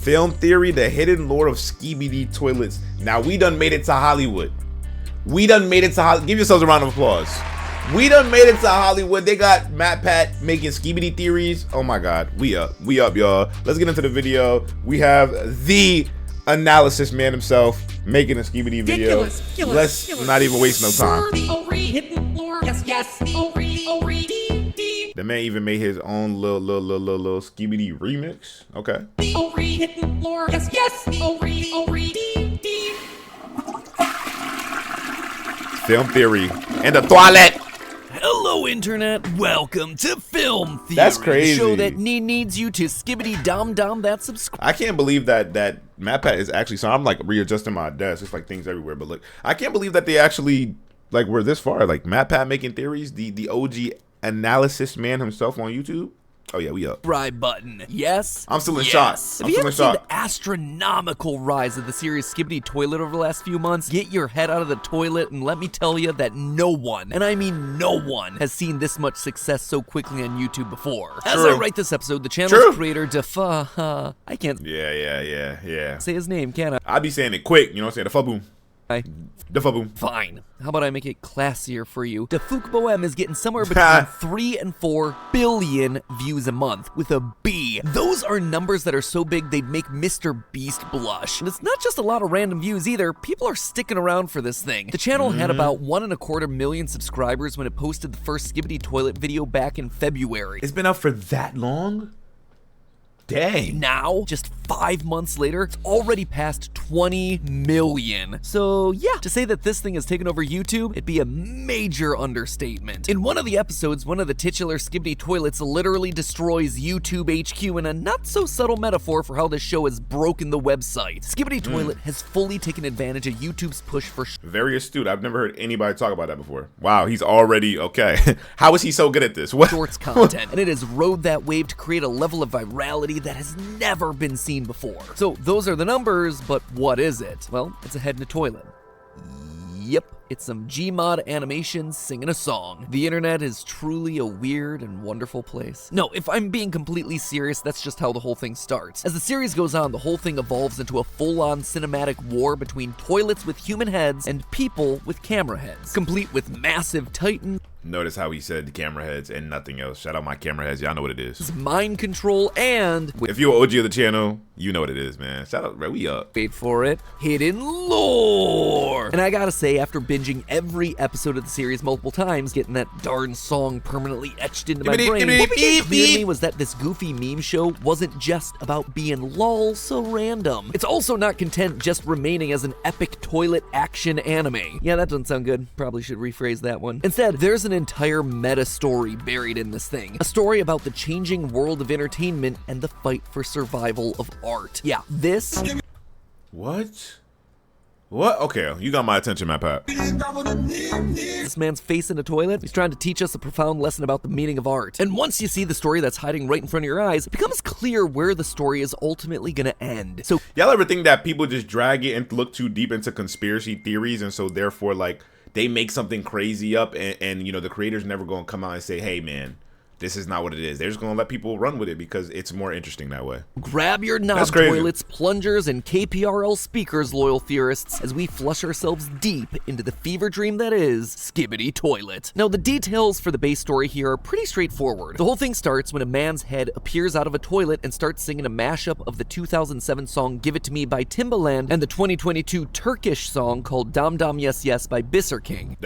Film theory, the hidden lore of Skibidi toilets. Now we done made it to Hollywood. We done made it to Hollywood. Give yourselves a round of applause. We done made it to Hollywood. They got Matt Pat making Skibidi theories. Oh my God, we up, y'all. Let's get into the video. We have the analysis man himself making a Skibidi video. Let's not even waste no time. The man even made his own little Skibidi remix. Okay. Film theory and the toilet. Hello, internet. Welcome to Film Theory. That's crazy. The show that needs you to skibbity dom that subscribe. I can't believe that Matt Pat is actually. So I'm like readjusting my desk. It's like things everywhere. But look, I can't believe that they actually like we're this far. Like Matt Pat making theories. The OG analysis man himself on YouTube. Oh yeah, we up. Subscribe button. Yes. I'm still in shock. Have you ever seen the astronomical rise of the series Skibidi Toilet over the last few months? Get your head out of the toilet and let me tell you that no one, and I mean no one, has seen this much success so quickly on YouTube before. As I write this episode, the channel's creator I can't. Yeah. Say his name, can I? I be saying it quick. You know what I'm saying? The faboom. Fine. How about I make it classier for you? Defukboem is getting somewhere between 3 and 4 billion views a month with a B. Those are numbers that are so big they'd make Mr. Beast blush. And it's not just a lot of random views either. People are sticking around for this thing. The channel had about 1.25 million subscribers when it posted the first Skibidi Toilet video back in February. It's been up for that long? Dang. Now, just 5 months later, it's already past 20 million. So yeah, to say that this thing has taken over YouTube, it'd be a major understatement. In one of the episodes, one of the titular Skibidi toilets literally destroys YouTube HQ in a not so subtle metaphor for how this show has broken the website. Skibidi Toilet has fully taken advantage of YouTube's push for very astute. I've never heard anybody talk about that before. Wow, he's already okay. How is he so good at this? What? Shorts content, and it has rode that wave to create a level of virality that has never been seen before. So those are the numbers, but what is it? Well, it's a head in a toilet. Yep, it's some Gmod animations singing a song. The internet is truly a weird and wonderful place. No, if I'm being completely serious, that's just how the whole thing starts. As the series goes on, the whole thing evolves into a full-on cinematic war between toilets with human heads and people with camera heads, complete with massive titan. Notice how he said camera heads and nothing else. Shout out my camera heads. Y'all know what it is. Mind control and... if you're an OG of the channel, you know what it is, man. Shout out, bro. We up. Wait for it. Hidden lore. And I gotta say, after binging every episode of the series multiple times, getting that darn song permanently etched into my brain, what became clear to me was that this goofy meme show wasn't just about being lol so random. It's also not content just remaining as an epic toilet action anime. Yeah, that doesn't sound good. Probably should rephrase that one. Instead, there's an entire meta story buried in this thing. A story about the changing world of entertainment and the fight for survival of art. Yeah, this... What? Okay, you got my attention, Matt Pat. This man's face in a toilet. He's trying to teach us a profound lesson about the meaning of art. And once you see the story that's hiding right in front of your eyes, it becomes clear where the story is ultimately gonna end. So, y'all ever think that people just drag it and look too deep into conspiracy theories, and so therefore, like, they make something crazy up, and you know, the creator's never gonna come out and say, hey man, this is not what it is. They're just gonna let people run with it because it's more interesting that way. Grab your knob toilets, plungers, and KPRL speakers, loyal theorists, as we flush ourselves deep into the fever dream that is Skibidi Toilet. Now, the details for the base story here are pretty straightforward. The whole thing starts when a man's head appears out of a toilet and starts singing a mashup of the 2007 song Give It To Me by Timbaland and the 2022 Turkish song called Dam Dam Yes Yes by Bisser King.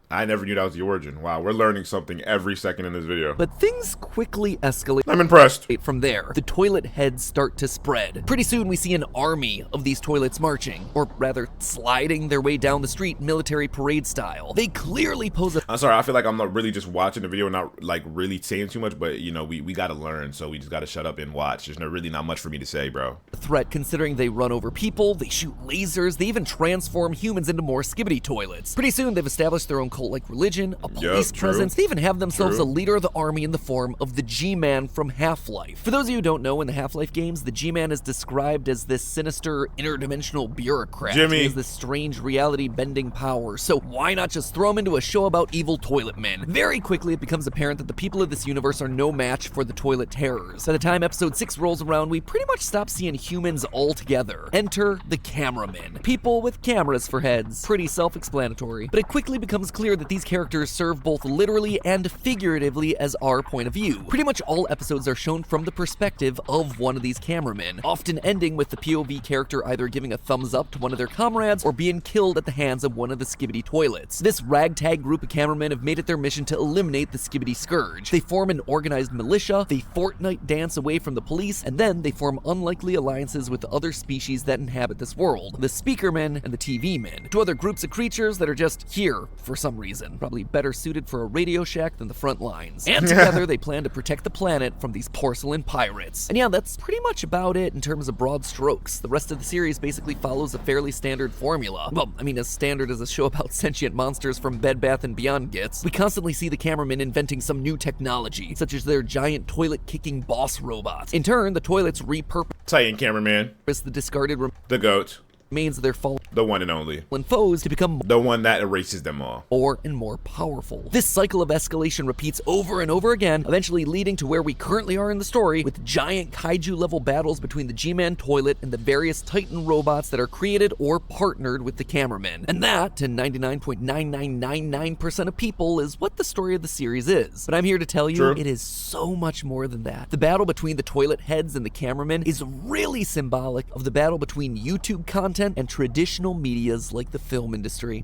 I never knew that was the origin. Wow, we're learning something every second in this video. But things quickly escalate. I'm impressed. From there, the toilet heads start to spread. Pretty soon, we see an army of these toilets marching, or rather, sliding their way down the street military parade style. They clearly pose a... I'm sorry, I feel like I'm not really just watching the video, not like really saying too much, but you know, we gotta learn, so we just gotta shut up and watch. There's really not much for me to say, bro. Threat, considering they run over people, they shoot lasers, they even transform humans into more Skibidi toilets. Pretty soon, they've established their own cult-like religion, a police true. presence. They even have themselves True. a leader of the army in the form of the G-Man from Half-Life. For those of you who don't know, in the Half-Life games, the G-Man is described as this sinister, interdimensional bureaucrat. Jimmy. He has this strange reality-bending power, so why not just throw him into a show about evil toilet men? Very quickly, it becomes apparent that the people of this universe are no match for the toilet terrors. By the time episode 6 rolls around, we pretty much stop seeing humans altogether. Enter the cameramen. People with cameras for heads. Pretty self-explanatory. But it quickly becomes clear that these characters serve both literally and figuratively as our point of view. Pretty much all episodes are shown from the perspective of one of these cameramen, often ending with the POV character either giving a thumbs up to one of their comrades or being killed at the hands of one of the Skibidi toilets. This ragtag group of cameramen have made it their mission to eliminate the Skibidi scourge. They form an organized militia, they Fortnite dance away from the police, and then they form unlikely alliances with the other species that inhabit this world, the Speakermen and the TV Men, two other groups of creatures that are just here for some reason, probably better suited for a Radio Shack than the front lines. And together they plan to protect the planet from these porcelain pirates. And yeah, that's pretty much about it in terms of broad strokes. The rest of the series basically follows a fairly standard formula. Well, I mean, as standard as a show about sentient monsters from Bed Bath & Beyond gets. We constantly see the cameramen inventing some new technology, such as their giant toilet-kicking boss robots. In turn, the toilets repurpose Titan cameraman. the discarded The GOAT. remains of their fallen The one and only. foes to become The one that erases them all. more and more powerful. This cycle of escalation repeats over and over again, eventually leading to where we currently are in the story, with giant kaiju-level battles between the G-Man toilet and the various Titan robots that are created or partnered with the cameramen. And that, to 99.9999% of people, is what the story of the series is. But I'm here to tell you, True. it is so much more than that. The battle between the toilet heads and the cameramen is really symbolic of the battle between YouTube content and traditional medias like the film industry.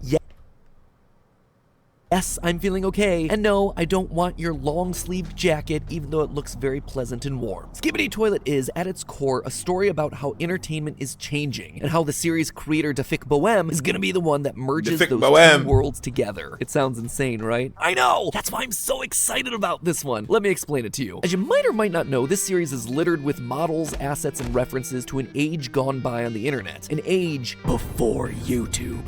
Yes, I'm feeling okay. And no, I don't want your long-sleeved jacket, even though it looks very pleasant and warm. Skibidi Toilet is, at its core, a story about how entertainment is changing, and how the series creator Dafik Bohem is gonna be the one that merges Dafik those Bohem. two worlds together. It sounds insane, right? I know! That's why I'm so excited about this one. Let me explain it to you. As you might or might not know, this series is littered with models, assets, and references to an age gone by on the internet. An age before YouTube.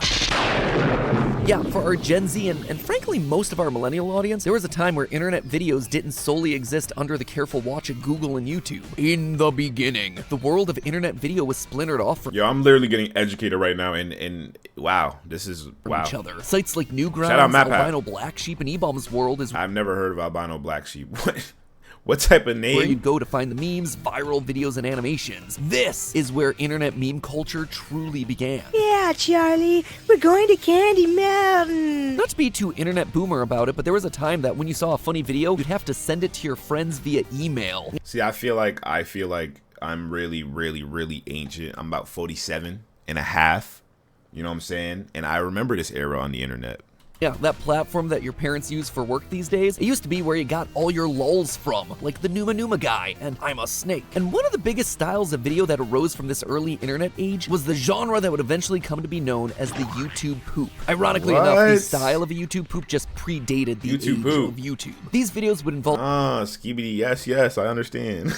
Yeah, for our Gen Z and frankly most of our millennial audience, there was a time where internet videos didn't solely exist under the careful watch of Google and YouTube. In the beginning, the world of internet video was splintered off from Yo, I'm literally getting educated right now, and wow, this is wow. each other. Sites like Newgrounds, Shout out Matt Pat. Albino Black Sheep, and E-Bomb's world is I've never heard of albino black sheep. What type of where you'd name? go to find the memes, viral videos, and animations. This is where internet meme culture truly began. Yeah, Charlie, we're going to Candy Mountain. Not to be too internet boomer about it, but there was a time that when you saw a funny video, you'd have to send it to your friends via email. See, I feel like I'm really ancient. I'm about 47 and a half. You know what I'm saying? And I remember this era on the internet. Yeah, that platform that your parents use for work these days, it used to be where you got all your lulz from, like the Numa Numa guy and I'm a Snake. And one of the biggest styles of video that arose from this early internet age was the genre that would eventually come to be known as the YouTube poop. Ironically enough, the What? style of a YouTube poop just predated the YouTube age poop. of YouTube. These videos would involve Skibidi, yes, I understand.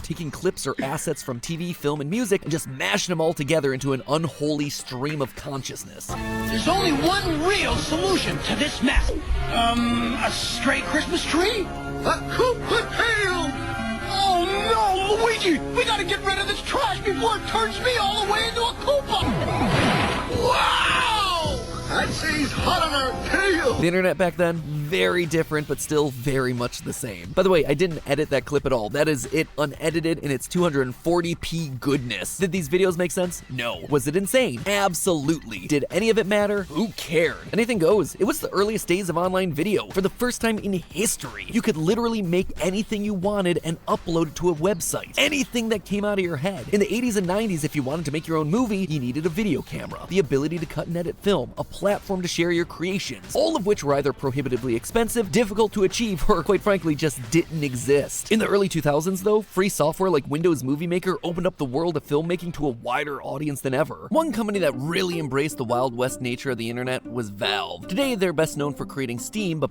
taking clips or assets from TV, film, and music and just mashing them all together into an unholy stream of consciousness. There's only one real solution to this mess. A stray Christmas tree? A Koopa tail! Oh no, Luigi! We gotta get rid of this trash before it turns me all the way into a Koopa! Wow! I'd say he's hot on our tail! The internet back then, very different, but still very much the same. By the way, I didn't edit that clip at all. That is it unedited in its 240p goodness. Did these videos make sense? No. Was it insane? Absolutely. Did any of it matter? Who cared? Anything goes. It was the earliest days of online video. For the first time in history, you could literally make anything you wanted and upload it to a website. Anything that came out of your head. In the 80s and 90s, if you wanted to make your own movie, you needed a video camera, the ability to cut and edit film, a platform to share your creations, all of which were either prohibitively expensive, difficult to achieve, or quite frankly just didn't exist. In the early 2000s though, free software like Windows Movie Maker opened up the world of filmmaking to a wider audience than ever. One company that really embraced the Wild West nature of the internet was Valve. Today they're best known for creating Steam, but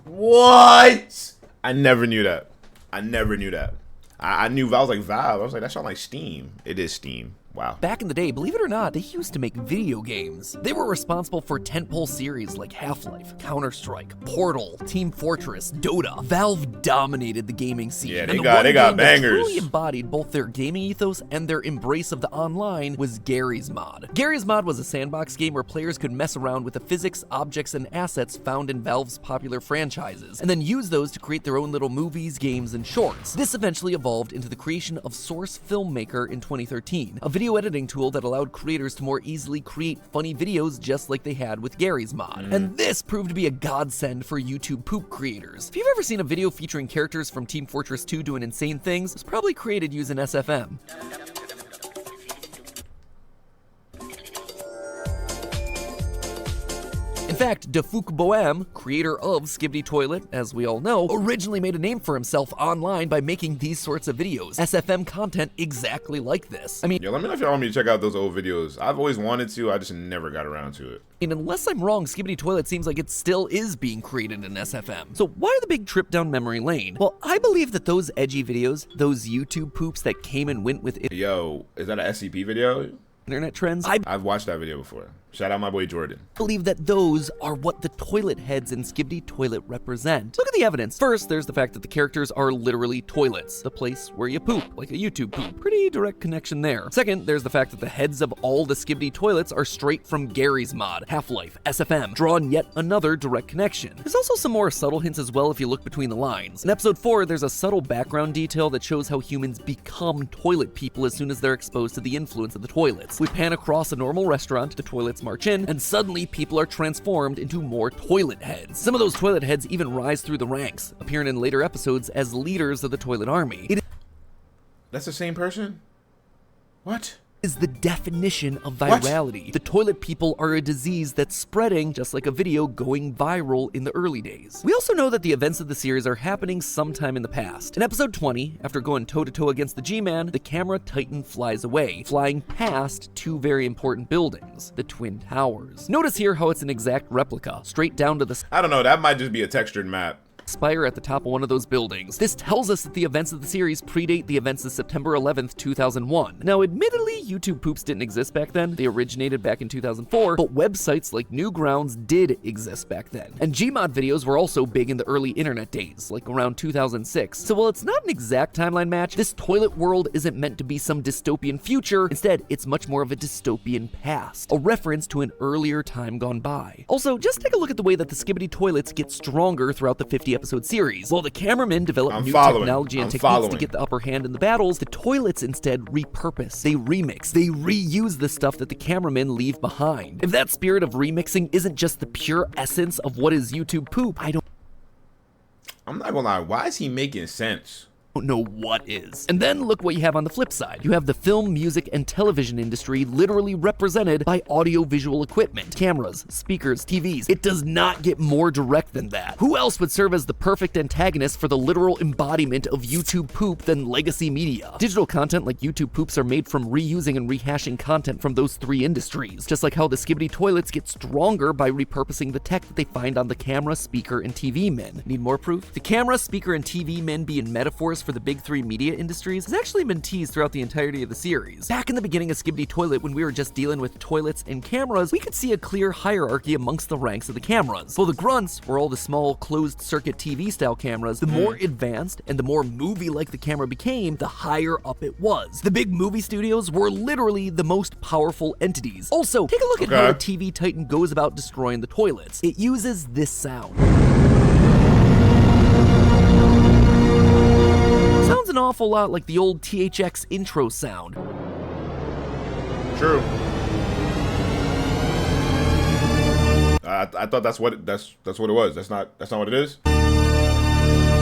What? I never knew that. I knew Valve was like Valve. I was like, that sounds like Steam. It is Steam. Wow. Back in the day, believe it or not, they used to make video games. They were responsible for tentpole series like Half-Life, Counter-Strike, Portal, Team Fortress, Dota. Valve dominated the gaming scene. Yeah, and they the got one game that bangers. truly embodied both their gaming ethos and their embrace of the online was Garry's Mod. Garry's Mod was a sandbox game where players could mess around with the physics, objects, and assets found in Valve's popular franchises, and then use those to create their own little movies, games, and shorts. This eventually evolved into the creation of Source Filmmaker in 2013, a video editing tool that allowed creators to more easily create funny videos just like they had with Garry's Mod. And this proved to be a godsend for YouTube poop creators. If you've ever seen a video featuring characters from Team Fortress 2 doing insane things, it was probably created using SFM. In fact, Defuk Boam, creator of Skibidi Toilet, as we all know, originally made a name for himself online by making these sorts of videos. SFM content exactly like this. I mean, Yo, let me know if y'all want me to check out those old videos. I've always wanted to, I just never got around to it. and unless I'm wrong, Skibidi Toilet seems like it still is being created in SFM. So why the big trip down memory lane? Well, I believe that those edgy videos, those YouTube poops that came and went with Yo, is that an SCP video? internet trends, I've watched that video before. Shout out my boy Jordan. believe that those are what the toilet heads in Skibidi Toilet represent. Look at the evidence. First, there's the fact that the characters are literally toilets, the place where you poop, like a YouTube poop. Pretty direct connection there. Second, there's the fact that the heads of all the Skibidi Toilets are straight from Garry's Mod, Half-Life, SFM, drawing yet another direct connection. There's also some more subtle hints as well if you look between the lines. In episode 4, there's a subtle background detail that shows how humans become toilet people as soon as they're exposed to the influence of the toilets. We pan across a normal restaurant, the toilets march in, and suddenly people are transformed into more toilet heads. Some of those toilet heads even rise through the ranks, appearing in later episodes as leaders of the toilet army. It That's the same person? What? is the definition of virality. The toilet people are a disease that's spreading, just like a video going viral in the early days. We also know that the events of the series are happening sometime in the past. In episode 20, after going toe-to-toe against the G-Man, the camera Titan flies away, flying past two very important buildings, the Twin Towers. Notice here how it's an exact replica, straight down to the I don't know, that might just be a textured map. spire at the top of one of those buildings. This tells us that the events of the series predate the events of September 11th, 2001. Now, admittedly, YouTube poops didn't exist back then. They originated back in 2004, but websites like Newgrounds did exist back then. And Gmod videos were also big in the early internet days, like around 2006. So while it's not an exact timeline match, this toilet world isn't meant to be some dystopian future. Instead, it's much more of a dystopian past, a reference to an earlier time gone by. Also, just take a look at the way that the Skibidi Toilets get stronger throughout the 50-episode series. While the cameramen develop new technology and techniques to get the upper hand in the battles, the toilets instead repurpose, they remix, they reuse the stuff that the cameramen leave behind. If that spirit of remixing isn't just the pure essence of what is YouTube poop, I'm not gonna lie, why is he making sense? don't know what is. And then look what you have on the flip side. You have the film, music, and television industry literally represented by audio-visual equipment, cameras, speakers, TVs. It does not get more direct than that. Who else would serve as the perfect antagonist for the literal embodiment of YouTube poop than legacy media? Digital content like YouTube poops are made from reusing and rehashing content from those three industries, just like how the Skibidi Toilets get stronger by repurposing the tech that they find on the camera, speaker, and TV men. Need more proof? The camera, speaker, and TV men being metaphors for the big three media industries has actually been teased throughout the entirety of the series. Back in the beginning of Skibidi Toilet, when we were just dealing with toilets and cameras, we could see a clear hierarchy amongst the ranks of the cameras. While the grunts were all the small closed-circuit TV-style cameras, the more advanced and the more movie-like the camera became, the higher up it was. The big movie studios were literally the most powerful entities. Also, take a look at how a TV Titan goes about destroying the toilets. It uses this sound. Sounds an awful lot like the old THX intro sound. True. I thought that's what it was. That's not what it is.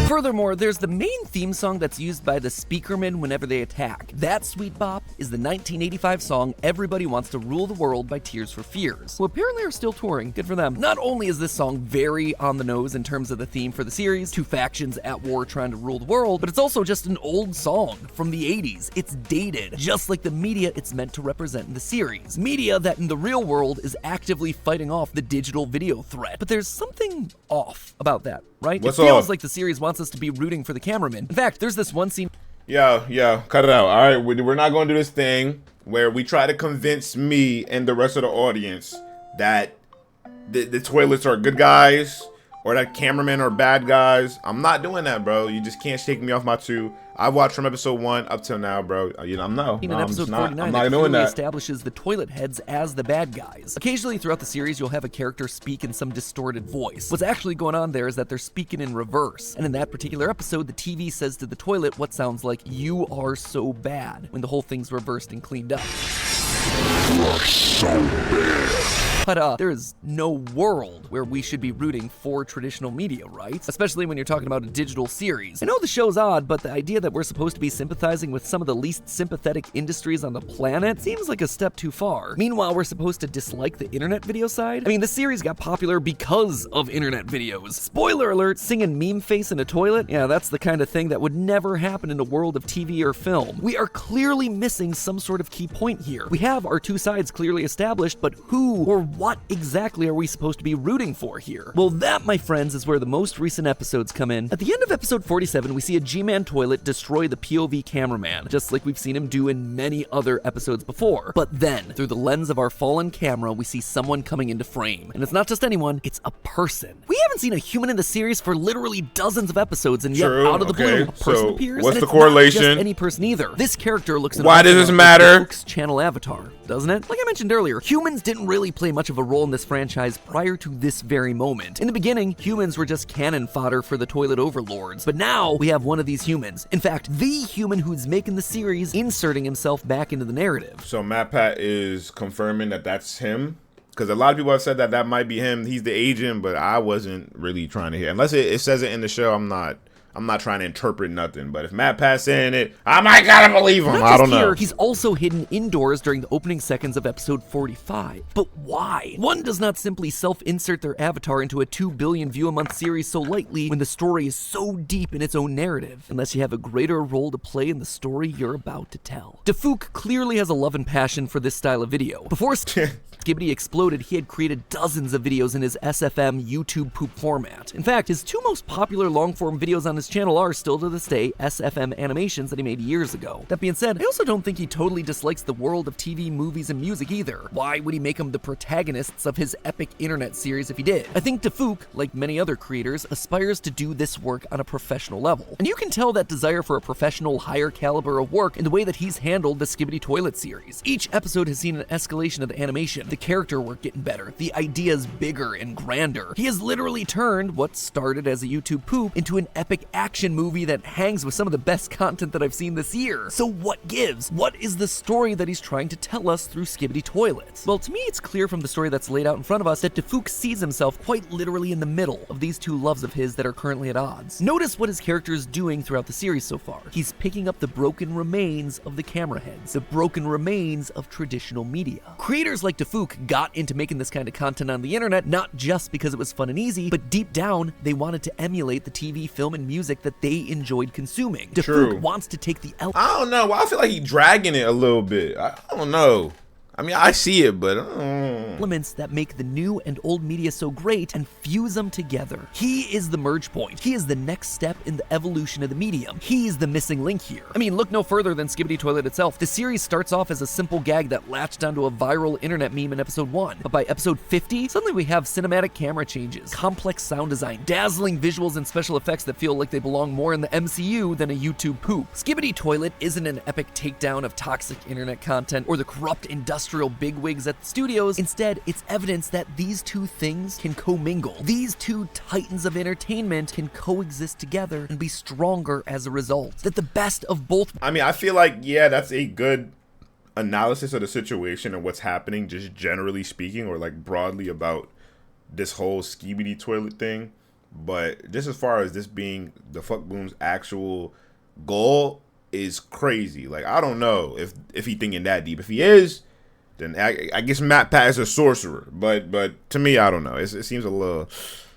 Furthermore, there's the main theme song that's used by the speakermen whenever they attack. That sweet bop is the 1985 song Everybody Wants to Rule the World by Tears for Fears, who apparently are still touring. Good for them. Not only is this song very on the nose in terms of the theme for the series, two factions at war trying to rule the world, but it's also just an old song from the 80s. It's dated, just like the media it's meant to represent in the series. Media that in the real world is actively fighting off the digital video threat. But there's something off about that, right? What's it feels off? like the series wants us to be rooting for the cameraman. In fact, there's this one scene. Yeah, cut it out. All right, we're not going to do this thing where we try to convince me and the rest of the audience that the toilets are good guys or that cameramen are bad guys. I'm not doing that, bro. You just can't shake me off my two. I've watched from episode 1 up till now, bro. You know, I'm episode 49 not doing that. Establishes the toilet heads as the bad guys. Occasionally throughout the series, you'll have a character speak in some distorted voice. What's actually going on there is that they're speaking in reverse. And in that particular episode, the TV says to the toilet what sounds like, "You are so bad," when the whole thing's reversed and cleaned up. You are so bad. But there is no world where we should be rooting for traditional media, right? Especially when you're talking about a digital series. I know the show's odd, but the idea that we're supposed to be sympathizing with some of the least sympathetic industries on the planet seems like a step too far. Meanwhile, we're supposed to dislike the internet video side? I mean, the series got popular because of internet videos. Spoiler alert, singing meme face in a toilet? Yeah, that's the kind of thing that would never happen in a world of TV or film. We are clearly missing some sort of key point here. We have our two sides clearly established, but who or what exactly are we supposed to be rooting for here? Well, that, my friends, is where the most recent episodes come in. At the end of episode 47, we see a G-Man toilet destroy the POV cameraman, just like we've seen him do in many other episodes before. But then, through the lens of our fallen camera, we see someone coming into frame. And it's not just anyone, it's a person. We haven't seen a human in the series for literally dozens of episodes, and yet out of the blue, a person appears. What's and the correlation? Not just any person either. This character looks Why does this matter? Channel avatar, doesn't it? Like I mentioned earlier, humans didn't really play much of a role in this franchise prior to this very moment. In the beginning, humans were just cannon fodder for the toilet overlords, but now we have one of these humans. In fact, the human who's making the series inserting himself back into the narrative. So MatPat is confirming that that's him? Because a lot of people have said that that might be him. He's the agent, but I wasn't really trying to hear. Unless it says it in the show, I'm not trying to interpret nothing. But if MatPat's saying it, I might gotta believe him. I don't know. He's also hidden indoors during the opening seconds of episode 45. But why? One does not simply self-insert their avatar into a 2 billion view-a-month series so lightly when the story is so deep in its own narrative, unless you have a greater role to play in the story you're about to tell. Dafook clearly has a love and passion for this style of video. Before Skibidi exploded, he had created dozens of videos in his SFM YouTube poop format. In fact, his two most popular long-form videos on his channel are still to this day SFM animations that he made years ago. That being said, I also don't think he totally dislikes the world of TV, movies, and music either. Why would he make them the protagonists of his epic internet series if he did? I think Dafook, like many other creators, aspires to do this work on a professional level. And you can tell that desire for a professional, higher caliber of work in the way that he's handled the Skibidi Toilet series. Each episode has seen an escalation of the animation, the character work getting better, the ideas bigger and grander. He has literally turned what started as a YouTube poop into an epic action movie that hangs with some of the best content that I've seen this year. So what gives? What is the story that he's trying to tell us through Skibidi Toilets? Well, to me, it's clear from the story that's laid out in front of us that Dafook sees himself quite literally in the middle of these two loves of his that are currently at odds. Notice what his character is doing throughout the series so far. He's picking up the broken remains of the camera heads, the broken remains of traditional media. Creators like Dafook got into making this kind of content on the internet not just because it was fun and easy, but deep down, they wanted to emulate the TV, film, and music that they enjoyed consuming. Dafook wants to take the I don't know. I feel like he's dragging it a little bit. I don't know. I mean, I see it, but elements that make the new and old media so great and fuse them together. He is the merge point. He is the next step in the evolution of the medium. He's the missing link here. I mean, look no further than Skibidi Toilet itself. The series starts off as a simple gag that latched onto a viral internet meme in episode 1. But by episode 50, suddenly we have cinematic camera changes, complex sound design, dazzling visuals and special effects that feel like they belong more in the MCU than a YouTube poop. Skibidi Toilet isn't an epic takedown of toxic internet content or the corrupt industrial bigwigs at the studios. Instead, it's evidence that these two things can commingle. These two titans of entertainment can coexist together and be stronger as a result. That the best of both. I mean, I feel like, yeah, that's a good analysis of the situation and what's happening, just generally speaking, or like broadly about this whole Skibidi Toilet thing. But just as far as this being the Fuck Boom's actual goal is crazy. Like, I don't know if he thinking that deep. If he is, then I guess MatPat is a sorcerer, but to me, I don't know. It seems a little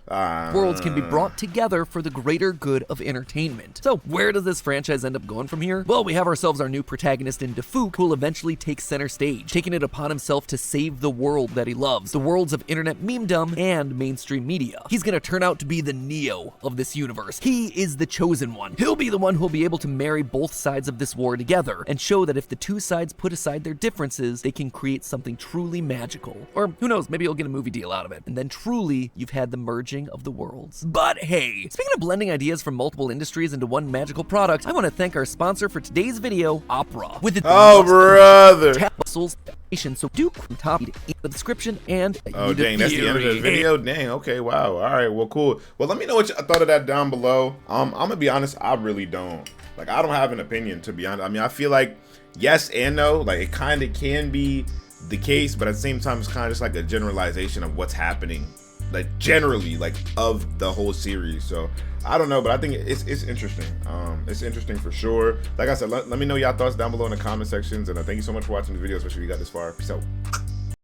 Worlds can be brought together for the greater good of entertainment. So where does this franchise end up going from here? Well, we have ourselves our new protagonist in Defuk, who will eventually take center stage, taking it upon himself to save the world that he loves, the worlds of internet memedom and mainstream media. He's gonna turn out to be the Neo of this universe. He is the chosen one. He'll be the one who'll be able to marry both sides of this war together and show that if the two sides put aside their differences, they can create something truly magical. Or who knows, maybe you'll get a movie deal out of it. And then truly, you've had the merging of the worlds. But hey, speaking of blending ideas from multiple industries into one magical product, I want to thank our sponsor for today's video, Opera. With its brother. So do top in the description and oh dang, that's the end of the video. Dang, okay, wow. All right, well, cool. Well, let me know what you thought of that down below. I'm gonna be honest, I really don't. Like, I don't have an opinion, to be honest. I mean, I feel like yes and no. Like, it kind of can be the case, but at the same time, it's kind of just like a generalization of what's happening, like generally, like of the whole series. So I don't know, but I think it's interesting. It's interesting for sure. Like I said, let me know y'all thoughts down below in the comment sections, and thank you so much for watching the video, especially if you got this far. Peace out.